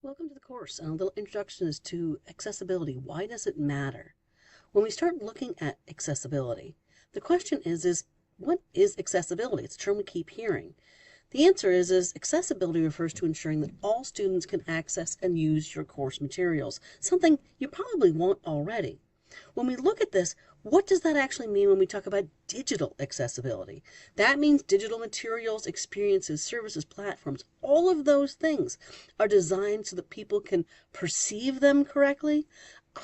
Welcome to the course, and a little introduction as to accessibility. Why does it matter? When we start looking at accessibility, the question is what is accessibility? It's a term we keep hearing. The answer is accessibility refers to ensuring that all students can access and use your course materials, something you probably want already. When we look at this, what does that actually mean when we talk about digital accessibility? That means digital materials, experiences, services, platforms, all of those things are designed so that people can perceive them correctly,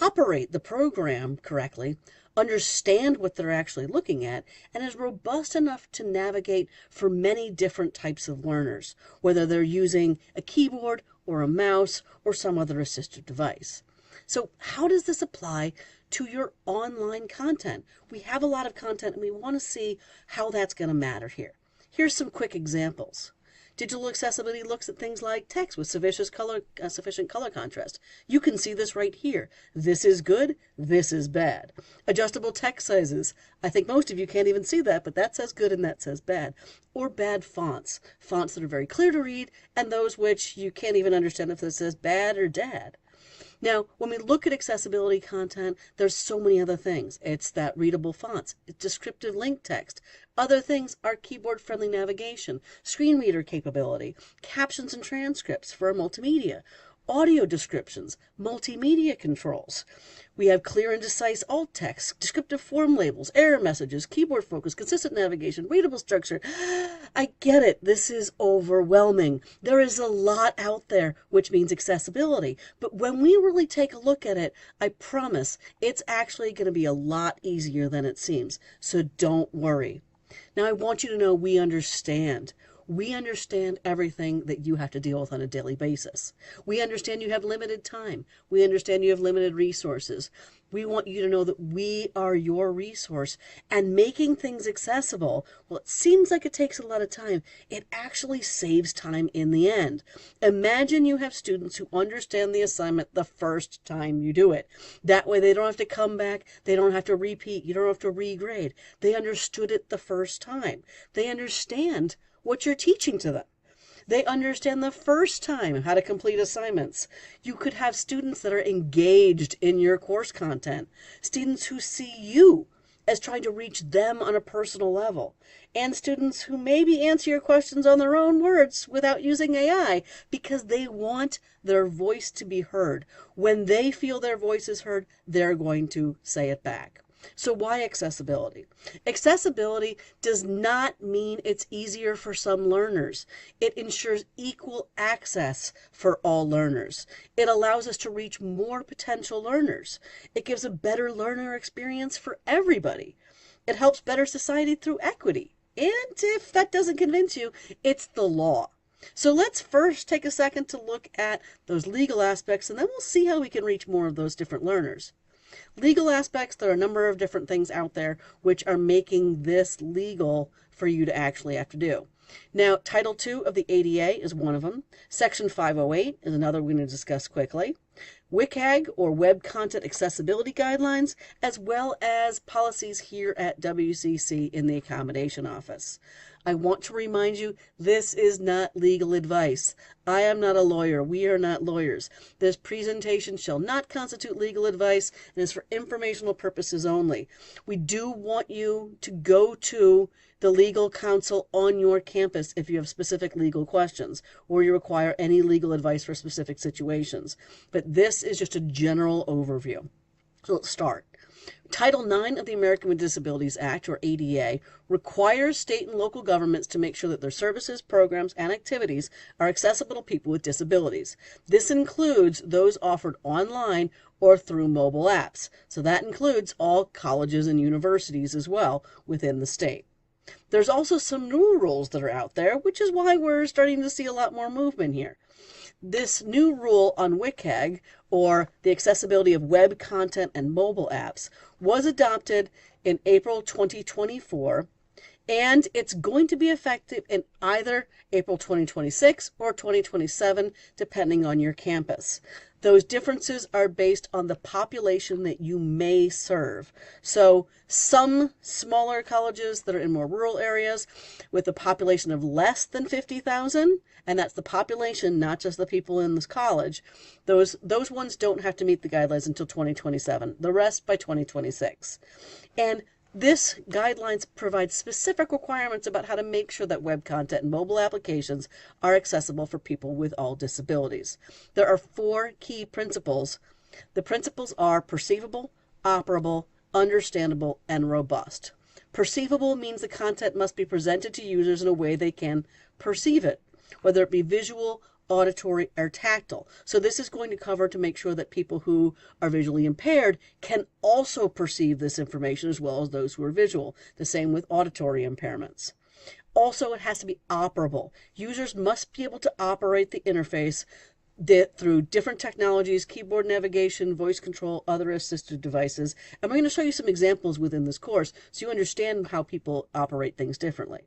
operate the program correctly, understand what they're actually looking at, and is robust enough to navigate for many different types of learners, whether they're using a keyboard or a mouse or some other assistive device. So how does this apply to your online content? We have a lot of content and we want to see how that's going to matter here. Here's some quick examples. Digital accessibility looks at things like text with sufficient color contrast. You can see this right here. This is good, this is bad. Adjustable text sizes. I think most of you can't even see that, but that says good and that says bad. Or bad fonts. Fonts that are very clear to read and those which you can't even understand if it says bad or dad. Now, when we look at accessibility content, there's so many other things. It's that readable fonts, it's descriptive link text. Other things are keyboard-friendly navigation, screen reader capability, captions and transcripts for multimedia, audio descriptions, multimedia controls. We have clear and concise alt text, descriptive form labels, error messages, keyboard focus, consistent navigation, readable structure. I get it. This is overwhelming. There is a lot out there, which means accessibility. But when we really take a look at it, I promise it's actually going to be a lot easier than it seems. So don't worry. Now, I want you to know we understand. We understand everything that you have to deal with on a daily basis. We understand you have limited time. We understand you have limited resources. We want you to know that we are your resource, and making things accessible, well, it seems like it takes a lot of time. It actually saves time in the end. Imagine you have students who understand the assignment the first time you do it. That way they don't have to come back. They don't have to repeat. You don't have to regrade. They understood it the first time. They understand what you're teaching to them. They understand the first time how to complete assignments. You could have students that are engaged in your course content, students who see you as trying to reach them on a personal level, and students who maybe answer your questions on their own words without using AI because they want their voice to be heard. When they feel their voice is heard, they're going to say it back. So why accessibility? Accessibility does not mean it's easier for some learners. It ensures equal access for all learners. It allows us to reach more potential learners. It gives a better learner experience for everybody. It helps better society through equity. And if that doesn't convince you, it's the law. So let's first take a second to look at those legal aspects, and then we'll see how we can reach more of those different learners. Legal aspects, there are a number of different things out there which are making this legal for you to actually have to do. Now, Title II of the ADA is one of them. Section 508 is another we're going to discuss quickly. WCAG, or Web Content Accessibility Guidelines, as well as policies here at WCC in the Accommodation Office. I want to remind you, this is not legal advice. I am not a lawyer. We are not lawyers. This presentation shall not constitute legal advice and is for informational purposes only. We do want you to go to the legal counsel on your campus if you have specific legal questions or you require any legal advice for specific situations. But this is just a general overview. So let's start. Title IX of the American with Disabilities Act, or ADA, requires state and local governments to make sure that their services, programs, and activities are accessible to people with disabilities. This includes those offered online or through mobile apps. So that includes all colleges and universities as well within the state. There's also some new rules that are out there, which is why we're starting to see a lot more movement here. This new rule on WCAG, or the accessibility of web content and mobile apps, was adopted in April 2024, And it's going to be effective in either April 2026 or 2027, depending on your campus. Those differences are based on the population that you may serve. So some smaller colleges that are in more rural areas with a population of less than 50,000, and that's the population, not just the people in this college, those ones don't have to meet the guidelines until 2027, the rest by 2026. And this guidelines provides specific requirements about how to make sure that web content and mobile applications are accessible for people with all disabilities. There are 4 key principles. The principles are perceivable, operable, understandable, and robust. Perceivable means the content must be presented to users in a way they can perceive it, whether it be visual, auditory, or tactile. So this is going to cover to make sure that people who are visually impaired can also perceive this information as well as those who are visual. The same with auditory impairments. Also, it has to be operable. Users must be able to operate the interface through different technologies, keyboard navigation, voice control, other assistive devices. And we're going to show you some examples within this course so you understand how people operate things differently.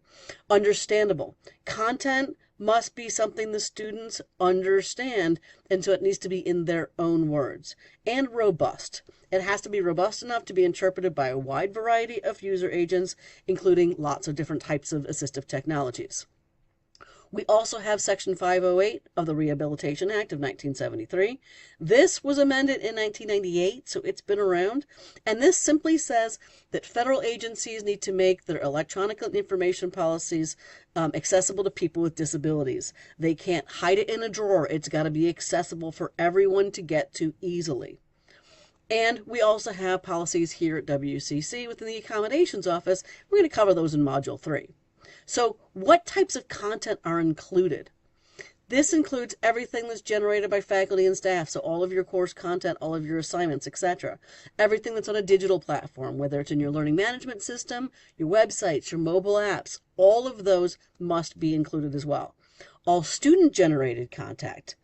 Understandable. Content must be something the students understand, and so it needs to be in their own words. And robust. It has to be robust enough to be interpreted by a wide variety of user agents, including lots of different types of assistive technologies. We also have Section 508 of the Rehabilitation Act of 1973. This was amended in 1998, so it's been around. And this simply says that federal agencies need to make their electronic information policies accessible to people with disabilities. They can't hide it in a drawer. It's got to be accessible for everyone to get to easily. And we also have policies here at WCC within the accommodations office. We're going to cover those in Module 3. So what types of content are included? This includes everything that's generated by faculty and staff, so all of your course content, all of your assignments, etc. Everything that's on a digital platform, whether it's in your learning management system, your websites, your mobile apps, all of those must be included as well. All student-generated content,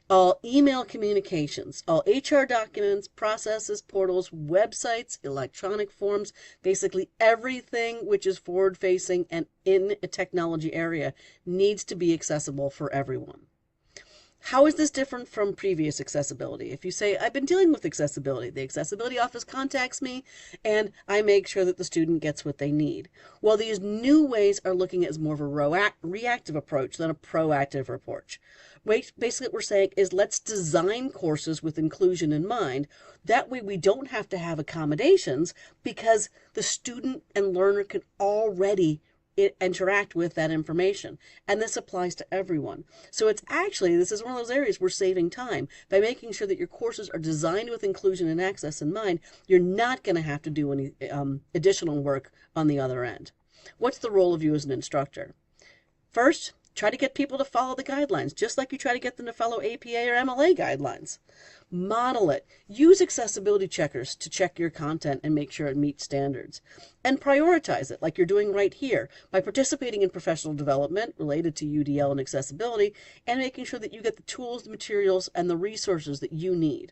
all email communications, all HR documents, processes, portals, websites, electronic forms, basically everything which is forward-facing and in a technology area needs to be accessible for everyone. How is this different from previous accessibility? If you say, I've been dealing with accessibility, the accessibility office contacts me and I make sure that the student gets what they need. Well, these new ways are looking at more of a reactive approach than a proactive approach. Basically what we're saying is let's design courses with inclusion in mind. That way we don't have to have accommodations because the student and learner can already interact with that information. And this applies to everyone. So it's actually, this is one of those areas we're saving time. By making sure that your courses are designed with inclusion and access in mind, you're not going to have to do any additional work on the other end. What's the role of you as an instructor? First, try to get people to follow the guidelines, just like you try to get them to follow APA or MLA guidelines. Model it. Use accessibility checkers to check your content and make sure it meets standards. And prioritize it, like you're doing right here, by participating in professional development related to UDL and accessibility, and making sure that you get the tools, the materials, and the resources that you need.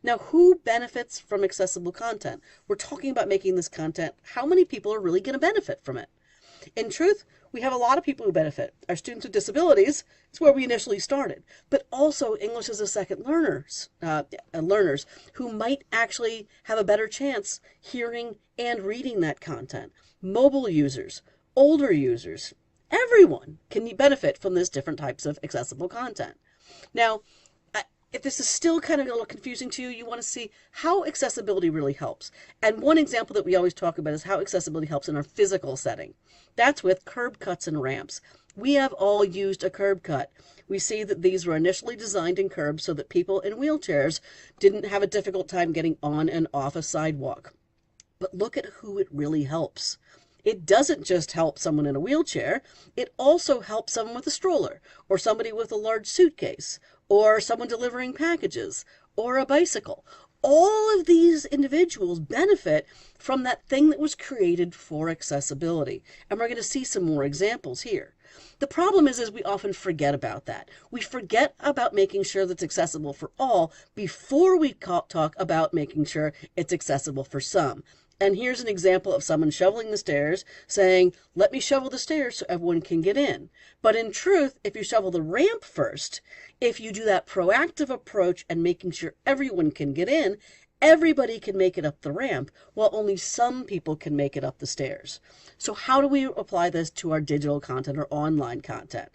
Now, who benefits from accessible content? We're talking about making this content. How many people are really going to benefit from it? In truth, we have a lot of people who benefit. Our students with disabilities is where we initially started, but also English as a second learners who might actually have a better chance hearing and reading that content. Mobile users, older users, everyone can benefit from this different types of accessible content. Now, if this is still kind of a little confusing to you, you want to see how accessibility really helps. And one example that we always talk about is how accessibility helps in our physical setting. That's with curb cuts and ramps. We have all used a curb cut. We see that these were initially designed in curbs so that people in wheelchairs didn't have a difficult time getting on and off a sidewalk. But look at who it really helps. It doesn't just help someone in a wheelchair, it also helps someone with a stroller, or somebody with a large suitcase, or someone delivering packages, or a bicycle. All of these individuals benefit from that thing that was created for accessibility. And we're going to see some more examples here. The problem is we often forget about that. We forget about making sure that's accessible for all before we talk about making sure it's accessible for some. And here's an example of someone shoveling the stairs saying, let me shovel the stairs so everyone can get in. But in truth, if you shovel the ramp first, if you do that proactive approach and making sure everyone can get in, everybody can make it up the ramp, while only some people can make it up the stairs. So how do we apply this to our digital content or online content?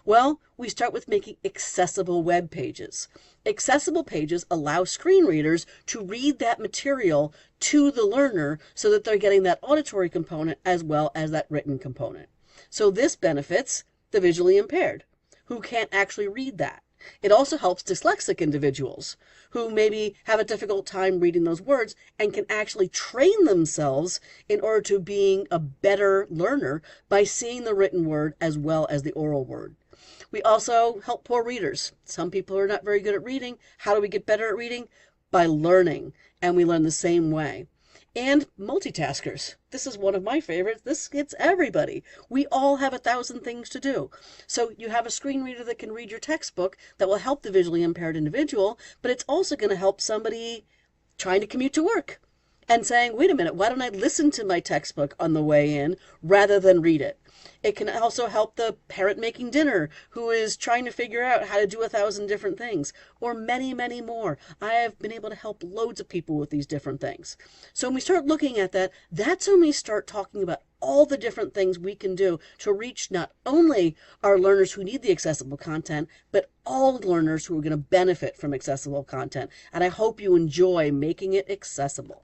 Well, we start with making accessible web pages. Accessible pages allow screen readers to read that material to the learner so that they're getting that auditory component as well as that written component. So this benefits the visually impaired who can't actually read that. It also helps dyslexic individuals who maybe have a difficult time reading those words and can actually train themselves in order to being a better learner by seeing the written word as well as the oral word. We also help poor readers. Some people are not very good at reading. How do we get better at reading? By learning, and we learn the same way. And multitaskers. This is one of my favorites. This hits everybody. We all have 1,000 things to do. So you have a screen reader that can read your textbook that will help the visually impaired individual, but it's also going to help somebody trying to commute to work and saying, wait a minute, why don't I listen to my textbook on the way in rather than read it? It can also help the parent making dinner who is trying to figure out how to do 1,000 different things, or many, many more. I have been able to help loads of people with these different things. So when we start looking at that, that's when we start talking about all the different things we can do to reach not only our learners who need the accessible content, but all learners who are going to benefit from accessible content. And I hope you enjoy making it accessible.